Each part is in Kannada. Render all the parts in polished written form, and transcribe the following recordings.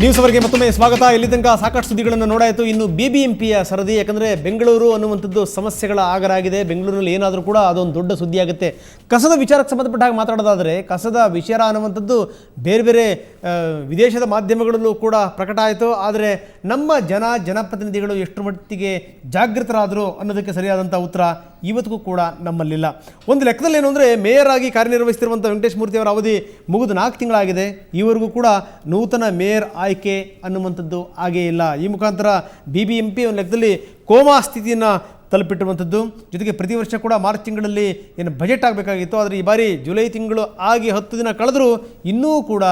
ನ್ಯೂಸ್ ಅವರಿಗೆ ಮತ್ತೊಮ್ಮೆ ಸ್ವಾಗತ. ಇಲ್ಲಿ ತನಕ ಸಾಕಷ್ಟು ಸುದ್ದಿಗಳನ್ನು ನೋಡಾಯಿತು. ಇನ್ನು BBMPಯ ಸರದಿ, ಯಾಕಂದರೆ ಬೆಂಗಳೂರು ಅನ್ನುವಂಥದ್ದು ಸಮಸ್ಯೆಗಳ ಆಗರಾಗಿದೆ. ಬೆಂಗಳೂರಿನಲ್ಲಿ ಏನಾದರೂ ಕೂಡ ಅದೊಂದು ದೊಡ್ಡ ಸುದ್ದಿ ಆಗುತ್ತೆ. ಕಸದ ವಿಚಾರಕ್ಕೆ ಸಂಬಂಧಪಟ್ಟ ಹಾಗೆ ಮಾತಾಡೋದಾದರೆ, ಕಸದ ವಿಚಾರ ಅನ್ನುವಂಥದ್ದು ಬೇರೆ ಬೇರೆ ವಿದೇಶದ ಮಾಧ್ಯಮಗಳಲ್ಲೂ ಕೂಡ ಪ್ರಕಟ ಆಯಿತು. ಆದರೆ ನಮ್ಮ ಜನಪ್ರತಿನಿಧಿಗಳು ಎಷ್ಟು ಮಟ್ಟಿಗೆ ಜಾಗೃತರಾದರು ಅನ್ನೋದಕ್ಕೆ ಸರಿಯಾದಂಥ ಉತ್ತರ ಇವತ್ತಿಗೂ ಕೂಡ ನಮ್ಮಲ್ಲಿಲ್ಲ. ಒಂದು ಲೆಕ್ಕದಲ್ಲಿ ಏನು ಅಂದರೆ, ಮೇಯರ್ ಆಗಿ ಕಾರ್ಯನಿರ್ವಹಿಸ್ತಿರುವಂಥ ವೆಂಕಟೇಶ್ ಮೂರ್ತಿ ಅವರ ಅವಧಿ ಮುಗಿದು 4 ತಿಂಗಳಾಗಿದೆ. ಈವರೆಗೂ ಕೂಡ ನೂತನ ಮೇಯರ್ ಆಯ್ಕೆ ಅನ್ನುವಂಥದ್ದು ಆಗೇ ಇಲ್ಲ. ಈ ಮುಖಾಂತರ BBMP ಒಂದು ಲೆಕ್ಕದಲ್ಲಿ ಕೋಮಾ ಸ್ಥಿತಿಯನ್ನು ತಲುಪಿಟ್ಟಿರುವಂಥದ್ದು. ಜೊತೆಗೆ ಪ್ರತಿ ವರ್ಷ ಕೂಡ ಮಾರ್ಚ್ ತಿಂಗಳಲ್ಲಿ ಏನು ಬಜೆಟ್ ಆಗಬೇಕಾಗಿತ್ತು, ಆದರೆ ಈ ಬಾರಿ ಜುಲೈ ತಿಂಗಳು ಆಗಿ 10 ದಿನ ಕಳೆದರೂ ಇನ್ನೂ ಕೂಡ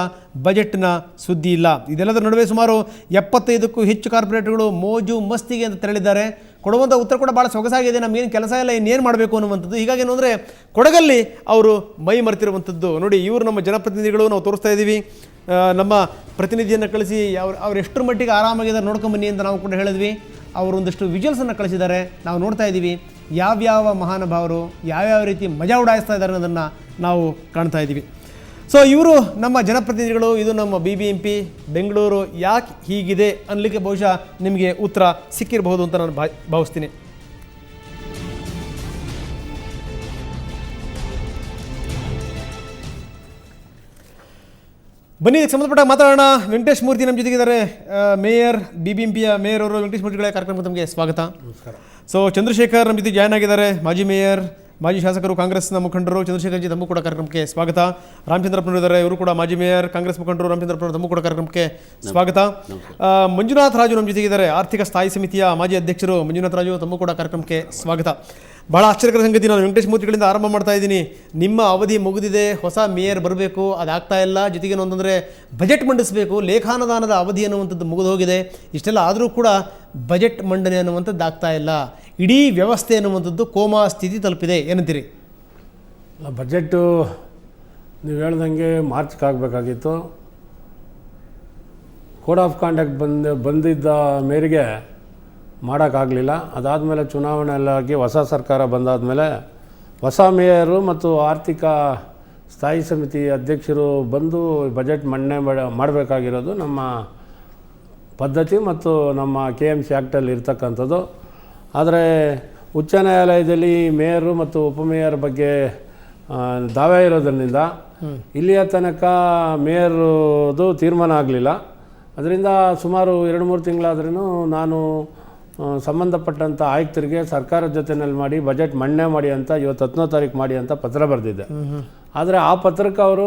ಬಜೆಟ್ನ ಸುದ್ದಿ ಇಲ್ಲ. ಇದೆಲ್ಲದರ ನಡುವೆ ಸುಮಾರು 75ಕ್ಕೂ ಹೆಚ್ಚು ಕಾರ್ಪೊರೇಟ್ಗಳು ಮೋಜು ಮಸ್ತಿಗೆ ಅಂತ ತೆರಳಿದ್ದಾರೆ. ಕೊಡುವಂಥ ಉತ್ತರ ಕೂಡ ಭಾಳ ಸೊಗಸಾಗಿದೆ. ನಮಗೇನು ಕೆಲಸ ಇಲ್ಲ, ಇನ್ನೇನು ಮಾಡಬೇಕು ಅನ್ನುವಂಥದ್ದು. ಹೀಗಾಗಿ ಏನು ಅಂದರೆ, ಕೊಡಗಲ್ಲಿ ಅವರು ಮೈ ಮರೆತಿರುವಂಥದ್ದು. ನೋಡಿ, ಇವರು ನಮ್ಮ ಜನಪ್ರತಿನಿಧಿಗಳು, ನಾವು ತೋರಿಸ್ತಾ ಇದ್ದೀವಿ. ನಮ್ಮ ಪ್ರತಿನಿಧಿಯನ್ನು ಕಳಿಸಿ ಅವ್ರು ಎಷ್ಟರ ಮಟ್ಟಿಗೆ ಆರಾಮಾಗಿದ್ದಾರೆ ನೋಡ್ಕೊಂಬನ್ನಿ ಅಂತ ನಾವು ಕೂಡ ಹೇಳಿದ್ವಿ. ಅವರು ಒಂದಷ್ಟು ವಿಜುವಲ್ಸನ್ನು ಕಳಿಸಿದ್ದಾರೆ, ನಾವು ನೋಡ್ತಾ ಇದ್ದೀವಿ. ಯಾವ್ಯಾವ ಮಹಾನುಭಾವರು ಯಾವ್ಯಾವ ರೀತಿ ಮಜಾ ಉಡಾಯಿಸ್ತಾ ಇದ್ದಾರೆ ಅನ್ನೋದನ್ನು ನಾವು ಕಾಣ್ತಾ ಇದ್ದೀವಿ. ಸೊ ಇವರು ನಮ್ಮ ಜನಪ್ರತಿನಿಧಿಗಳು, ಇದು ನಮ್ಮ BBMP. ಬೆಂಗಳೂರು ಯಾಕೆ ಹೀಗಿದೆ ಅನ್ನಲಿಕ್ಕೆ ಬಹುಶಃ ನಿಮಗೆ ಉತ್ತರ ಸಿಕ್ಕಿರಬಹುದು ಅಂತ ನಾನು ಭಾವಿಸ್ತೀನಿ. ಬನ್ನಿ, ಇದಕ್ಕೆ ಸಂಬಂಧಪಟ್ಟ ಮಾತಾಡೋಣ. ವೆಂಕಟೇಶ್ ಮೂರ್ತಿ ನಮ್ಮ ಜೊತೆಗಿದ್ದಾರೆ, ಮೇಯರ್, BBMPಯ ಮೇಯರ್ ಅವರು. ವೆಂಕಟೇಶ್ ಮೂರ್ತಿಗಳ ಕಾರ್ಯಕ್ರಮಕ್ಕೆ ತಮಗೆ ಸ್ವಾಗತ. ನಮಸ್ಕಾರ. ಸೊ ಚಂದ್ರಶೇಖರ್ ನಮ್ಮ ಜೊತೆ ಜಾಯ್ನ್ ಆಗಿದ್ದಾರೆ, ಮಾಜಿ ಮೇಯರ್, ಮಾಜಿ ಶಾಸಕರು, ಕಾಂಗ್ರೆಸ್ನ ಮುಖಂಡರು. ಚಂದ್ರಶೇಖರ್ ಜಿ, ತಮಗೂ ಕೂಡ ಕಾರ್ಯಕ್ರಮಕ್ಕೆ ಸ್ವಾಗತ. ರಾಮಚಂದ್ರಪ್ಪನವರು ಇದ್ದಾರೆ, ಇವರು ಕೂಡ ಮಾಜಿ ಮೇಯರ್, ಕಾಂಗ್ರೆಸ್ ಮುಖಂಡರು. ರಾಮಚಂದ್ರಪ್ಪನವರು, ತಮಗೂ ಕೂಡ ಕಾರ್ಯಕ್ರಮಕ್ಕೆ ಸ್ವಾಗತ. ಮಂಜುನಾಥ್ ರಾಜು ನಮ್ಮ ಜೊತೆಗಿದ್ದಾರೆ, ಆರ್ಥಿಕ ಸ್ಥಾಯಿ ಸಮಿತಿಯ ಮಾಜಿ ಅಧ್ಯಕ್ಷರು. ಮಂಜುನಾಥ್ ರಾಜು, ತಮಗೂ ಕೂಡ ಕಾರ್ಯಕ್ರಮಕ್ಕೆ ಸ್ವಾಗತ. ಭಾಳ ಆಶ್ಚರ್ಯಕರ ಸಂಗತಿ, ನಾನು ವೆಂಕಟೇಶ್ ಮೂರ್ತಿಗಳಿಂದ ಆರಂಭ ಮಾಡ್ತಾ ಇದ್ದೀನಿ. ನಿಮ್ಮ ಅವಧಿ ಮುಗಿದಿದೆ, ಹೊಸ ಮೇಯರ್ ಬರಬೇಕು, ಅದಾಗ್ತಾ ಇಲ್ಲ. ಜೊತೆಗೆ ಅಂತಂದರೆ ಬಜೆಟ್ ಮಂಡಿಸಬೇಕು, ಲೇಖಾನುದಾನದ ಅವಧಿ ಅನ್ನುವಂಥದ್ದು ಮುಗಿದು ಹೋಗಿದೆ. ಇಷ್ಟೆಲ್ಲ ಆದರೂ ಕೂಡ ಬಜೆಟ್ ಮಂಡನೆ ಅನ್ನುವಂಥದ್ದು ಆಗ್ತಾ ಇಲ್ಲ. ಇಡೀ ವ್ಯವಸ್ಥೆ ಅನ್ನುವಂಥದ್ದು ಕೋಮಾ ಸ್ಥಿತಿ ತಲುಪಿದೆ, ಏನಂತೀರಿ? ಬಜೆಟ್ಟು ನೀವು ಹೇಳ್ದಂಗೆ ಮಾರ್ಚ್ಗೆ ಆಗಬೇಕಾಗಿತ್ತು. ಕೋಡ್ ಆಫ್ ಕಾಂಡಕ್ಟ್ ಬಂದಿದ್ದ ಮೇರೆಗೆ ಮಾಡೋಕ್ಕಾಗಲಿಲ್ಲ. ಅದಾದಮೇಲೆ ಚುನಾವಣೆ ಎಲ್ಲ ಆಗಿ ಹೊಸ ಸರ್ಕಾರ ಬಂದಾದಮೇಲೆ ಹೊಸ ಮೇಯರು ಮತ್ತು ಆರ್ಥಿಕ ಸ್ಥಾಯಿ ಸಮಿತಿ ಅಧ್ಯಕ್ಷರು ಬಂದು ಬಜೆಟ್ ಮಂಡನೆ ಮಾಡಬೇಕಾಗಿರೋದು ನಮ್ಮ ಪದ್ಧತಿ ಮತ್ತು ನಮ್ಮ KMC ಆ್ಯಕ್ಟಲ್ಲಿ ಇರ್ತಕ್ಕಂಥದ್ದು. ಆದರೆ ಉಚ್ಚ ನ್ಯಾಯಾಲಯದಲ್ಲಿ ಮೇಯರು ಮತ್ತು ಉಪಮೇಯರ್ ಬಗ್ಗೆ ದಾವೆ ಇರೋದ್ರಿಂದ ಇಲ್ಲಿಯ ತನಕ ಮೇಯರ್ದು ತೀರ್ಮಾನ ಆಗಲಿಲ್ಲ. ಅದರಿಂದ ಸುಮಾರು 2-3 ತಿಂಗಳಾದ್ರೂ ನಾನು ಸಂಬಂಧಪಟ್ಟಂಥ ಆಯುಕ್ತರಿಗೆ ಸರ್ಕಾರದ ಜೊತೆಯಲ್ಲಿ ಮಾಡಿ ಬಜೆಟ್ ಮಂಡನೆ ಮಾಡಿ ಅಂತ, ಇವತ್ತು 10ನೇ ತಾರೀಕು ಮಾಡಿ ಅಂತ ಪತ್ರ ಬರೆದಿದ್ದೆ. ಆದರೆ ಆ ಪತ್ರಕ್ಕೆ ಅವರು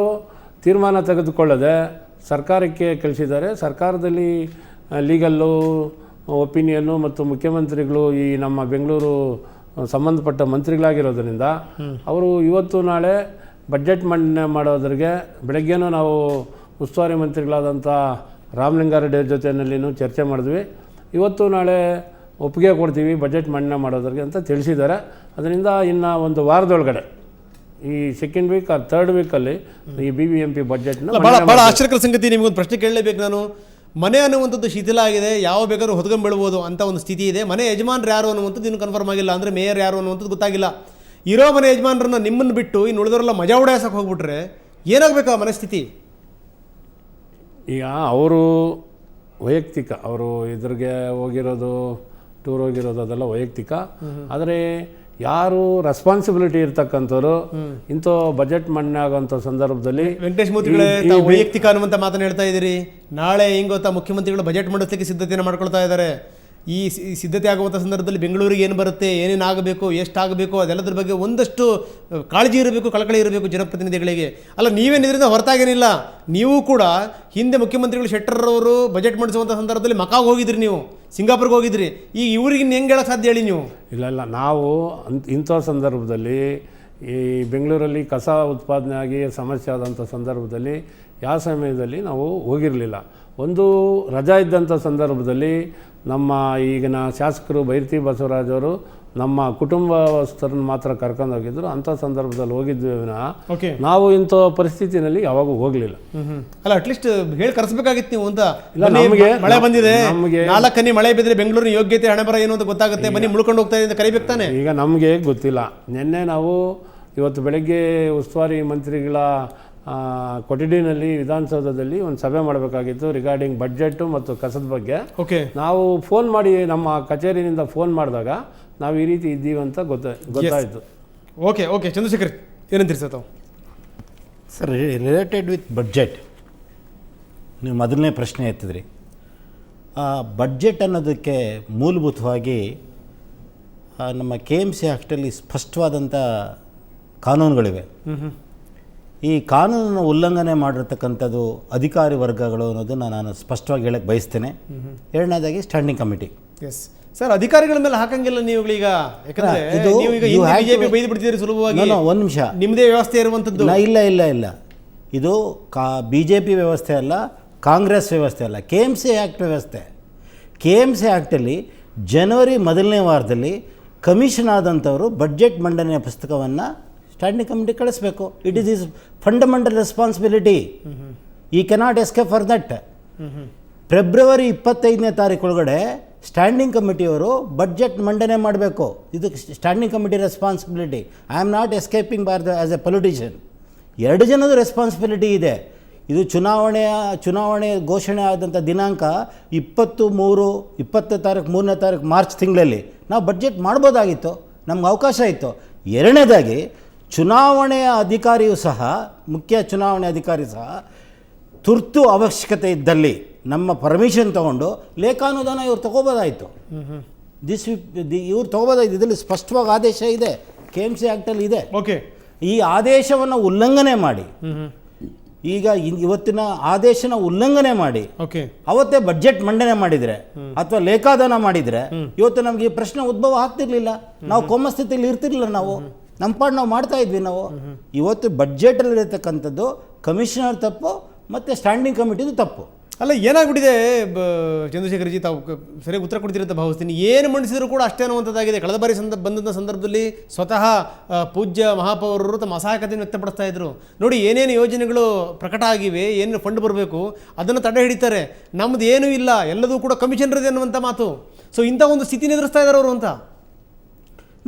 ತೀರ್ಮಾನ ತೆಗೆದುಕೊಳ್ಳದೆ ಸರ್ಕಾರಕ್ಕೆ ಕಳಿಸಿದ್ದಾರೆ. ಸರ್ಕಾರದಲ್ಲಿ ಲೀಗಲ್ಲು ಒಪಿನಿಯನ್ನು ಮತ್ತು ಮುಖ್ಯಮಂತ್ರಿಗಳು ಈ ನಮ್ಮ ಬೆಂಗಳೂರು ಸಂಬಂಧಪಟ್ಟ ಮಂತ್ರಿಗಳಾಗಿರೋದ್ರಿಂದ ಅವರು ಇವತ್ತು ನಾಳೆ ಬಜೆಟ್ ಮಂಡನೆ ಮಾಡೋದ್ರಿಗೆ ಬೆಳಗ್ಗೆನೂ ನಾವು ಉಸ್ತುವಾರಿ ಮಂತ್ರಿಗಳಾದಂಥ ರಾಮಲಿಂಗಾರೆಡ್ಡಿ ಜೊತೆಯಲ್ಲಿನೂ ಚರ್ಚೆ ಮಾಡಿದ್ವಿ. ಇವತ್ತು ನಾಳೆ ಒಪ್ಪಿಗೆ ಕೊಡ್ತೀವಿ ಬಜೆಟ್ ಮಂಡನೆ ಮಾಡೋದ್ರಿಗೆ ಅಂತ ತಿಳಿಸಿದ್ದಾರೆ. ಅದರಿಂದ ಇನ್ನು ಒಂದು ವಾರದೊಳಗಡೆ, ಈ ಸೆಕೆಂಡ್ ವೀಕ್ ಆರ್ ಥರ್ಡ್ ವೀಕಲ್ಲಿ ಈ BBMP ಬಜೆಟ್ನ ಭಾಳ ಆಶ್ಚರ್ಯಕರ ಸಂಗತಿ. ನಿಮಗೊಂದು ಪ್ರಶ್ನೆ ಕೇಳಲೇಬೇಕು ನಾನು. ಮನೆ ಅನ್ನುವಂಥದ್ದು ಶಿಥಿಲ ಆಗಿದೆ, ಯಾವ ಬೇಕಾದ್ರೂ ಹೊತ್ಕೊಂಡ್ಬಿಡ್ಬೋದು ಅಂತ ಒಂದು ಸ್ಥಿತಿ ಇದೆ. ಮನೆ ಯಜಮಾನ್ರು ಯಾರು ಅನ್ನುವಂಥದ್ದು ಇನ್ನೂ ಕನ್ಫರ್ಮ್ ಆಗಿಲ್ಲ, ಅಂದರೆ ಮೇಯರ್ ಯಾರು ಅನ್ನುವಂಥದ್ದು ಗೊತ್ತಾಗಿಲ್ಲ. ಇರೋ ಮನೆ ಯಜಮಾನ್ರನ್ನ ನಿಮ್ಮನ್ನು ಬಿಟ್ಟು ಇನ್ನು ಉಳಿದವರೆಲ್ಲ ಮಜಾ ಉಡಾಯಿಸಕ್ಕೆ ಹೋಗ್ಬಿಟ್ರೆ ಏನಾಗಬೇಕು ಆ ಮನಸ್ಥಿತಿ? ಈಗ ಅವರು ವೈಯಕ್ತಿಕ, ಅವರು ಇದ್ರಿಗೆ ಹೋಗಿರೋದು, ಟೂರ್ ಹೋಗಿರೋದು ಅದೆಲ್ಲ ವೈಯಕ್ತಿಕ. ಆದರೆ ಯಾರು ರೆಸ್ಪಾನ್ಸಿಬಿಲಿಟಿ ಇರ್ತಕ್ಕಂಥವ್ರು ಇಂಥ ಬಜೆಟ್ ಮಂಡನೆ ಆಗೋಂಥ ಸಂದರ್ಭದಲ್ಲಿ, ವೆಂಕಟೇಶ್ ಮೂರ್ತಿಗಳೇ, ವೈಯಕ್ತಿಕ ಅನ್ನುವಂಥ ಮಾತನ್ನು ಹೇಳ್ತಾ ಇದ್ದೀರಿ. ನಾಳೆ ಹೆಂಗೆ ಗೊತ್ತಾ, ಮುಖ್ಯಮಂತ್ರಿಗಳು ಬಜೆಟ್ ಮಂಡಿಸಲಿಕ್ಕೆ ಸಿದ್ಧತೆಯನ್ನು ಮಾಡ್ಕೊಳ್ತಾ ಇದ್ದಾರೆ. ಈ ಸಿದ್ಧತೆ ಆಗುವಂಥ ಸಂದರ್ಭದಲ್ಲಿ ಬೆಂಗಳೂರಿಗೆ ಏನು ಬರುತ್ತೆ, ಏನೇನು ಆಗಬೇಕು, ಎಷ್ಟಾಗಬೇಕು, ಅದೆಲ್ಲದ್ರ ಬಗ್ಗೆ ಒಂದಷ್ಟು ಕಾಳಜಿ ಇರಬೇಕು, ಕಳಕಳಿ ಇರಬೇಕು ಜನಪ್ರತಿನಿಧಿಗಳಿಗೆ. ಅಲ್ಲ, ನೀವೇನು ಇದರಿಂದ ಹೊರತಾಗೇನಿಲ್ಲ. ನೀವು ಕೂಡ ಹಿಂದೆ ಮುಖ್ಯಮಂತ್ರಿಗಳು ಶೆಟ್ಟರ್ರವರು ಬಜೆಟ್ ಮಂಡಿಸುವಂಥ ಸಂದರ್ಭದಲ್ಲಿ ಮಕಾಗೆ ಹೋಗಿದ್ರಿ, ನೀವು ಸಿಂಗಾಪುರ್ಗೆ ಹೋಗಿದ್ರಿ. ಈಗ ಇವ್ರಿಗೆ ಹೆಂಗೆ ಹೇಳೋಕ್ಕೆ ಸಾಧ್ಯ ಹೇಳಿ ನೀವು? ಇಲ್ಲ, ನಾವು ಇಂಥ ಸಂದರ್ಭದಲ್ಲಿ ಈ ಬೆಂಗಳೂರಲ್ಲಿ ಕಸ ಉತ್ಪಾದನೆ ಆಗಿ ಸಮಸ್ಯೆ ಆದಂಥ ಸಂದರ್ಭದಲ್ಲಿ ಯಾವ ಸಮಯದಲ್ಲಿ ನಾವು ಹೋಗಿರಲಿಲ್ಲ. ಒಂದು ರಜಾ ಇದ್ದಂಥ ಸಂದರ್ಭದಲ್ಲಿ ನಮ್ಮ ಈಗಿನ ಶಾಸಕರು ಬೈರತಿ ಬಸವರಾಜ್ ಅವರು ನಮ್ಮ ಕುಟುಂಬಸ್ಥರನ್ನು ಮಾತ್ರ ಕರ್ಕೊಂಡು ಹೋಗಿದ್ರು. ಅಂಥ ಸಂದರ್ಭದಲ್ಲಿ ಹೋಗಿದ್ವಿ ವಿನಃ ನಾವು ಇಂಥ ಪರಿಸ್ಥಿತಿನಲ್ಲಿ ಯಾವಾಗೂ ಹೋಗಲಿಲ್ಲ. ಅಲ್ಲ, ಅಟ್ಲೀಸ್ಟ್ ಹೇಳಿ ಕರೆಸಬೇಕಾಗಿತ್ತು ನೀವು ಅಂತ. ನಮಗೆ ಮಳೆ ಬಂದಿದೆ, ನಮಗೆ 4 ಹನಿ ಮಳೆ ಬಿದ್ದರೆ ಬೆಂಗಳೂರಿನ ಯೋಗ್ಯತೆ ಹಣೆ ಬರ ಏನು ಅಂತ ಗೊತ್ತಾಗುತ್ತೆ, ಬನ್ನಿ ಮುಳ್ಕೊಂಡು ಹೋಗ್ತಾ ಇದೆ ಅಂತ ಕರಿಬೇಕು ತಾನೆ. ಈಗ ನಮಗೆ ಗೊತ್ತಿಲ್ಲ. ನಿನ್ನೆ ನಾವು ಇವತ್ತು ಬೆಳಗ್ಗೆ ಉಸ್ತುವಾರಿ ಮಂತ್ರಿಗಳ ಕೊಠಡಿನಲ್ಲಿ ವಿಧಾನಸೌಧದಲ್ಲಿ ಒಂದು ಸಭೆ ಮಾಡಬೇಕಾಗಿತ್ತು ರಿಗಾರ್ಡಿಂಗ್ ಬಡ್ಜೆಟ್ಟು ಮತ್ತು ಕಸದ ಬಗ್ಗೆ. ಓಕೆ, ನಾವು ಫೋನ್ ಮಾಡಿ ನಮ್ಮ ಕಚೇರಿಯಿಂದ ಫೋನ್ ಮಾಡಿದಾಗ ನಾವು ಈ ರೀತಿ ಇದ್ದೀವಿ ಅಂತ ಗೊತ್ತಾಯಿತು. ಓಕೆ ಓಕೆ ಚಂದ್ರಶೇಖರ್ ಏನಂತೀರಿ ಸರ್ ತಾವು? ಸರ್, ರಿಲೇಟೆಡ್ ವಿತ್ ಬಡ್ಜೆಟ್ ನೀವು ಮೊದಲನೇ ಪ್ರಶ್ನೆ ಎತ್ತಿದ್ರಿ. ಬಡ್ಜೆಟ್ ಅನ್ನೋದಕ್ಕೆ ಮೂಲಭೂತವಾಗಿ ನಮ್ಮ KMC ಆ್ಯಕ್ಟಲ್ಲಿ ಸ್ಪಷ್ಟವಾದಂಥ ಕಾನೂನುಗಳಿವೆ. ಈ ಕಾನೂನನ್ನು ಉಲ್ಲಂಘನೆ ಮಾಡಿರ್ತಕ್ಕಂಥದ್ದು ಅಧಿಕಾರಿ ವರ್ಗಗಳು ಅನ್ನೋದನ್ನು ನಾನು ಸ್ಪಷ್ಟವಾಗಿ ಹೇಳಕ್ಕೆ ಬಯಸ್ತೇನೆ. ಎರಡನೇದಾಗಿ ಸ್ಟ್ಯಾಂಡಿಂಗ್ ಕಮಿಟಿ. ಎಸ್ ಸರ್, ಅಧಿಕಾರಿಗಳ ಮೇಲೆ ಹಾಕಂಗಿಲ್ಲ ನೀವುಗಳೀಗ, ಯಾಕಂದ್ರೆ ನೀವು ಈಗ ಬಿಜೆಪಿ ಬೈದು ಬಿಡ್ತಿದ್ದೀರಿ ಸುಲಭವಾಗಿ. ಒಂದು ನಿಮಿಷ, ನಿಮ್ಮದೇ ವ್ಯವಸ್ಥೆ ಇರುವಂಥದ್ದು. ಇಲ್ಲ, ಇದು BJP ವ್ಯವಸ್ಥೆ ಅಲ್ಲ, ಕಾಂಗ್ರೆಸ್ ವ್ಯವಸ್ಥೆ ಅಲ್ಲ, KMC ಆ್ಯಕ್ಟ್ ವ್ಯವಸ್ಥೆ. KMC ಆ್ಯಕ್ಟಲ್ಲಿ ಜನವರಿ ಮೊದಲನೇ ವಾರದಲ್ಲಿ ಕಮಿಷನ್ ಆದಂಥವರು ಬಡ್ಜೆಟ್ ಮಂಡನೆಯ ಪುಸ್ತಕವನ್ನು ಸ್ಟ್ಯಾಂಡಿಂಗ್ ಕಮಿಟಿ ಕಳಿಸ್ಬೇಕು. It is is fundamental responsibility. ಈ cannot escape for that. February 25ನೇ ತಾರೀಕು ಒಳಗಡೆ ಸ್ಟ್ಯಾಂಡಿಂಗ್ ಕಮಿಟಿಯವರು ಬಡ್ಜೆಟ್ ಮಂಡನೆ ಮಾಡಬೇಕು. ಇದು standing committee responsibility. I am not escaping as a politician. ಎರಡು ಜನದ ರೆಸ್ಪಾನ್ಸಿಬಿಲಿಟಿ ಇದೆ. ಇದು ಚುನಾವಣೆ ಘೋಷಣೆ ಆದಂಥ ದಿನಾಂಕ 20 ತಾರೀಕು 3ನೇ ತಾರೀಕು ಮಾರ್ಚ್ ತಿಂಗಳಲ್ಲಿ ನಾವು ಬಡ್ಜೆಟ್ ಮಾಡ್ಬೋದಾಗಿತ್ತು, ನಮ್ಗೆ ಅವಕಾಶ ಇತ್ತು. ಎರಡನೇದಾಗಿ ಚುನಾವಣೆಯ ಅಧಿಕಾರಿಯೂ ಸಹ, ಮುಖ್ಯ ಚುನಾವಣೆ ಅಧಿಕಾರಿ ಸಹ ತುರ್ತು ಅವಶ್ಯಕತೆ ಇದ್ದಲ್ಲಿ ನಮ್ಮ ಪರ್ಮಿಷನ್ ತೊಗೊಂಡು ಲೇಖಾನುದಾನ ಇವ್ರು ತೊಗೋಬೋದಾಯಿತು. ಇವ್ರು ತೊಗೋಬೋದಾಯಿತು. ಇದರಲ್ಲಿ ಸ್ಪಷ್ಟವಾಗಿ ಆದೇಶ ಇದೆ, KMC ಆ್ಯಕ್ಟಲ್ಲಿ ಇದೆ. ಓಕೆ, ಈ ಆದೇಶವನ್ನು ಉಲ್ಲಂಘನೆ ಮಾಡಿ, ಈಗ ಇವತ್ತಿನ ಆದೇಶನ ಉಲ್ಲಂಘನೆ ಮಾಡಿ ಅವತ್ತೇ ಬಡ್ಜೆಟ್ ಮಂಡನೆ ಮಾಡಿದರೆ ಅಥವಾ ಲೇಖಾದಾನ ಮಾಡಿದರೆ ಇವತ್ತು ನಮ್ಗೆ ಈ ಪ್ರಶ್ನೆ ಉದ್ಭವ ಆಗ್ತಿರ್ಲಿಲ್ಲ. ನಾವು ಕೋಮ ಸ್ಥಿತಿಯಲ್ಲಿ ಇರ್ತಿರ್ಲಿಲ್ಲ. ನಮ್ಮ ಪಾಡು ನಾವು ಮಾಡ್ತಾ ಇದ್ವಿ. ಇವತ್ತು ಬಡ್ಜೆಟಲ್ಲಿ ಇರತಕ್ಕಂಥದ್ದು ಕಮಿಷನರ್ ತಪ್ಪು ಮತ್ತು ಸ್ಟ್ಯಾಂಡಿಂಗ್ ಕಮಿಟಿದು ತಪ್ಪು. ಅಲ್ಲ, ಏನಾಗ್ಬಿಟ್ಟಿದೆ ಚಂದ್ರಶೇಖರ್ಜಿ, ತಾವು ಸರಿಯಾಗಿ ಉತ್ತರ ಕೊಡ್ತೀರಿ ಅಂತ ಭಾವಿಸ್ತೀನಿ. ಏನು ಮಂಡಿಸಿದ್ರು ಕೂಡ ಅಷ್ಟೇ ಅನ್ನುವಂಥದ್ದಾಗಿದೆ. ಕಳೆದ ಬಾರಿ ಬಂದಂಥ ಸಂದರ್ಭದಲ್ಲಿ ಸ್ವತಃ ಪೂಜ್ಯ ಮಹಾಪೌರರು ತಮ್ಮ ಅಸಹಾಯಕತೆಯನ್ನು ವ್ಯಕ್ತಪಡಿಸ್ತಾ ಇದ್ರು. ನೋಡಿ, ಏನೇನು ಯೋಜನೆಗಳು ಪ್ರಕಟ ಆಗಿವೆ, ಏನೇನು ಫಂಡ್ ಬರಬೇಕು ಅದನ್ನು ತಡೆ ಹಿಡಿತಾರೆ. ನಮ್ಮದು ಏನೂ ಇಲ್ಲ, ಎಲ್ಲದೂ ಕೂಡ ಕಮಿಷನರ್ ಇದೆ ಅನ್ನುವಂಥ ಮಾತು. ಸೊ ಇಂಥ ಒಂದು ಸ್ಥಿತಿನ ಎದುರಿಸ್ತಾ ಇದ್ದಾರೆ ಅವರು ಅಂತ.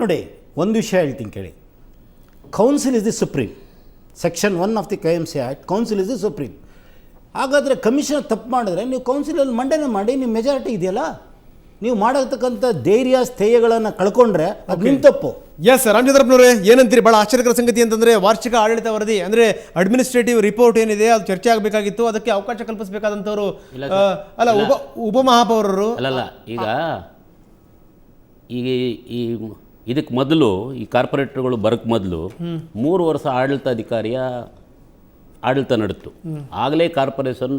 ನೋಡಿ, ಒಂದು ವಿಷಯ ಹೇಳ್ತೀನಿ ಕೇಳಿ. Council is the supreme. Section 1 of the KMC act, council is the supreme. ಹಾಗಾದರೆ ಕಮಿಷನರ್ ತಪ್ಪು ಮಾಡಿದ್ರೆ ನೀವು ಕೌನ್ಸಿಲಲ್ಲಿ ಮಂಡನೆ ಮಾಡಿ, ನಿಮ್ಮ ಮೆಜಾರಿಟಿ ಇದೆಯಲ್ಲ, ನೀವು ಮಾಡತಕ್ಕಂಥ ಧೈರ್ಯ ಸ್ಥೇಯಗಳನ್ನು ಕಳ್ಕೊಂಡ್ರೆ ಅದು ನಿಮ್ಮ ತಪ್ಪು. ಎಸ್, ರಾಮಚಂದ್ರಪ್ಪನವರೇ ಏನಂತೀರಿ? ಭಾಳ ಆಶ್ಚರ್ಯಕರ ಸಂಗತಿ ಅಂತಂದರೆ ವಾರ್ಷಿಕ ಆಡಳಿತ ವರದಿ ಅಂದರೆ ಅಡ್ಮಿನಿಸ್ಟ್ರೇಟಿವ್ ರಿಪೋರ್ಟ್ ಏನಿದೆ ಅದು ಚರ್ಚೆ ಆಗಬೇಕಾಗಿತ್ತು. ಅದಕ್ಕೆ ಅವಕಾಶ ಕಲ್ಪಿಸಬೇಕಾದಂಥವ್ರು ಅಲ್ಲ ಉಪಮಹಾಪೌರರು ಅಲ್ಲಲ್ಲ. ಈಗ ಈ ಇದಕ್ಕೆ ಮೊದಲು ಈ ಕಾರ್ಪೊರೇಟರ್ಗಳು ಬರೋಕ್ಕೆ ಮೊದಲು 3 ವರ್ಷ ಆಡಳಿತಾಧಿಕಾರಿಯ ಆಡಳಿತ ನಡೆತು. ಆಗಲೇ ಕಾರ್ಪೊರೇಷನ್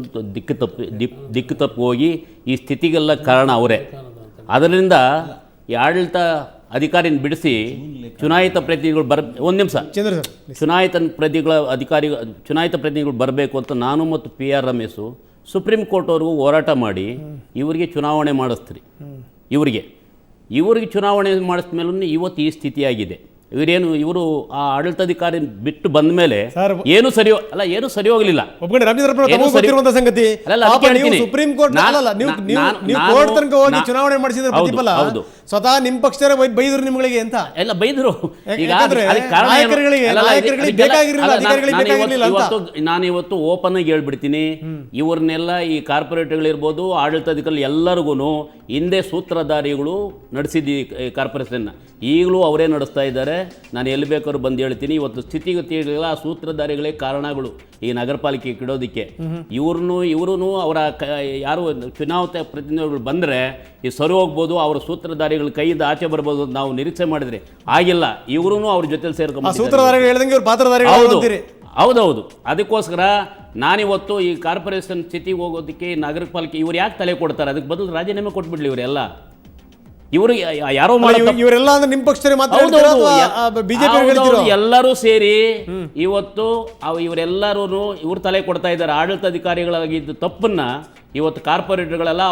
ದಿಕ್ಕು ತಪ್ಪಿ ಹೋಗಿ ಈ ಸ್ಥಿತಿಗೆಲ್ಲ ಕಾರಣ ಅವರೇ. ಅದರಿಂದ ಈ ಆಡಳಿತ ಅಧಿಕಾರಿನ ಬಿಡಿಸಿ ಚುನಾಯಿತ ಪ್ರತಿನಿಧಿಗಳು ಒಂದು ನಿಮಿಷ, ಚುನಾಯಿತ ಪ್ರತಿನಿಧಿಗಳು ಬರಬೇಕು ಅಂತ ನಾನು ಮತ್ತು PR ರಮೇಶು ಸುಪ್ರೀಂ ಕೋರ್ಟ್ವರೆಗೂ ಹೋರಾಟ ಮಾಡಿ ಇವರಿಗೆ ಚುನಾವಣೆ ಮಾಡಿಸ್ತೀರಿ. ಇವರಿಗೆ ಚುನಾವಣೆ ಮಾಡಿದ ಮೇಲೂ ಇವತ್ತು ಈ ಸ್ಥಿತಿಯಾಗಿದೆ. ಇವರು ಆ ಆಡಳಿತಾಧಿಕಾರಿ ಬಿಟ್ಟು ಬಂದ ಮೇಲೆ ಏನು ಸರಿ ಹೋಗಲಿಲ್ಲ. ಸುಪ್ರೀಂ ಕೋರ್ಟ್ ಚುನಾವಣೆ ಮಾಡಿಸಿದ್ರೆ ಪ್ರತಿಫಲ ಸ್ವತಃ ನಿಮ್ಮ ಪಕ್ಷದ ಬೈದ್ರು ನಿಮ್ಗಳಿಗೆ ಅಂತ ಎಲ್ಲ ಬೈದ್ರು. ನಾನು ಇವತ್ತು ಓಪನ್ ಆಗಿ ಹೇಳ್ಬಿಡ್ತೀನಿ, ಇವ್ರನ್ನೆಲ್ಲ ಈ ಕಾರ್ಪೊರೇಟ್ಗಳಿರ್ಬೋದು, ಆಡಳಿತಾಧಿಕಾರಿ ಎಲ್ಲರಿಗೂ ಹಿಂದೆ ಸೂತ್ರಧಾರಿಗಳು ನಡೆಸಿದ್ದಿ ಕಾರ್ಪೊರೇಷನ್, ಈಗಲೂ ಅವರೇ ನಡೆಸ್ತಾ ಇದ್ದಾರೆ. ನಾನು ಎಲ್ಲಿ ಬೇಕಾದ್ರೂ ಬಂದು ಹೇಳ್ತೀನಿ. ಇವತ್ತು ಸ್ಥಿತಿಗತಿಗಳ ಆ ಸೂತ್ರಧಾರಿಗಳೇ ಕಾರಣಗಳು ಈ ನಗರ ಪಾಲಿಕೆ ಇಡೋದಕ್ಕೆ. ಇವ್ರೂ ಅವರ ಯಾರು ಚುನಾಯಿತ ಪ್ರತಿನಿಧಿಗಳು ಬಂದರೆ ಈ ಸರಿ ಹೋಗ್ಬೋದು, ಅವರ ಸೂತ್ರಧಾರಿಗಳ ಕೈಯಿಂದ ಆಚೆ ಬರ್ಬೋದು ಅಂತ ನಾವು ನಿರೀಕ್ಷೆ ಮಾಡಿದ್ರೆ ಆಗಿಲ್ಲ. ಇವ್ರೂ ಅವ್ರ ಜೊತೆಲಿ ಸೇರ್ಕೊಂಡು ಹೌದೌದು. ಅದಕ್ಕೋಸ್ಕರ ನಾನಿವತ್ತು ಈ ಕಾರ್ಪೊರೇಷನ್ ಸ್ಥಿತಿಗೆ ಹೋಗೋದಕ್ಕೆ ನಗರ ಪಾಲಿಕೆ ಇವ್ರು ಯಾಕೆ ತಲೆ ಕೊಡ್ತಾರೆ? ಅದಕ್ಕೆ ಬದಲು ರಾಜೀನಾಮೆ ಕೊಟ್ಬಿಡ್ಲಿ ಇವರೆಲ್ಲ. ಇವರು ಯಾರೋ ಇವರೆಲ್ಲ ನಿಮ್ಮ ಪಕ್ಷದಲ್ಲಿ ಎಲ್ಲರೂ ಸೇರಿ ಇವತ್ತು ಇವರೆಲ್ಲರೂ ಇವ್ರು ತಲೆ ಕೊಡ್ತಾ ಇದ್ದಾರೆ. ಆಡಳಿತಾಧಿಕಾರಿಗಳಾಗಿದ್ದು ತಪ್ಪನ್ನ ಇವತ್ತು ಕಾರ್ಪೊರೇಟರ್ಗಳೆಲ್ಲ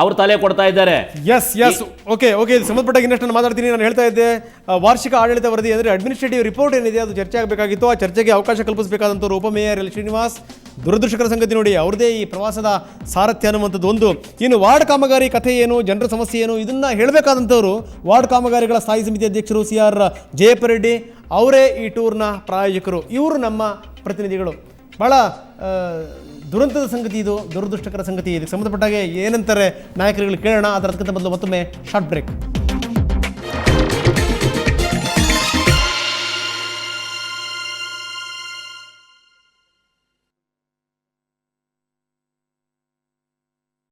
ಅವರು ತಲೆ ಕೊಡ್ತಾ ಇದ್ದಾರೆ. ಓಕೆ ಇದು ಸಂಬಂಧಪಟ್ಟಾಗ ಇನ್ನಷ್ಟು ನಾನು ಮಾತಾಡ್ತೀನಿ. ನಾನು ಹೇಳ್ತಾ ಇದ್ದೆ, ವಾರ್ಷಿಕ ಆಡಳಿತ ವರದಿ ಅಂದರೆ ಅಡ್ಮಿನಿಸ್ಟ್ರೇಟಿವ್ ರಿಪೋರ್ಟ್ ಏನಿದೆ ಅದು ಚರ್ಚೆ ಆಗಬೇಕಾಗಿತ್ತು. ಆ ಚರ್ಚೆಗೆ ಅವಕಾಶ ಕಲ್ಪಿಸಬೇಕಾದಂಥವ್ರು ಉಪಮೇಯರ್ ಎಲ್ ಶ್ರೀನಿವಾಸ್. ದುರದೃಷ್ಟಕರ ಸಂಗತಿ ನೋಡಿ, ಅವ್ರದೇ ಈ ಪ್ರವಾಸದ ಸಾರಥ್ಯ ಅನ್ನುವಂಥದ್ದು ಒಂದು. ಇನ್ನು ವಾರ್ಡ್ ಕಾಮಗಾರಿ ಕಥೆ ಏನು, ಜನರ ಸಮಸ್ಯೆ ಏನು, ಇದನ್ನು ಹೇಳಬೇಕಾದಂಥವ್ರು ವಾರ್ಡ್ ಕಾಮಗಾರಿಗಳ ಸ್ಥಾಯಿ ಸಮಿತಿ ಅಧ್ಯಕ್ಷರು CR ಜಯಪ್ಪ ರೆಡ್ಡಿ ಅವರೇ ಈ ಟೂರ್ನ ಪ್ರಾಯೋಜಕರು. ಇವರು ನಮ್ಮ ಪ್ರತಿನಿಧಿಗಳು. ಭಾಳ ದುರಂತದ ಸಂಗತಿ ಇದು, ದುರದೃಷ್ಟಕರ ಸಂಗತಿ. ಇದಕ್ಕೆ ಸಂಬಂಧಪಟ್ಟಾಗೆ ಏನಂತಾರೆ ನಾಯಕರುಗಳು ಕೇಳೋಣ. ಅದರ ಮೊದಲು ಮತ್ತೊಮ್ಮೆ ಶಾರ್ಟ್ ಬ್ರೇಕ್.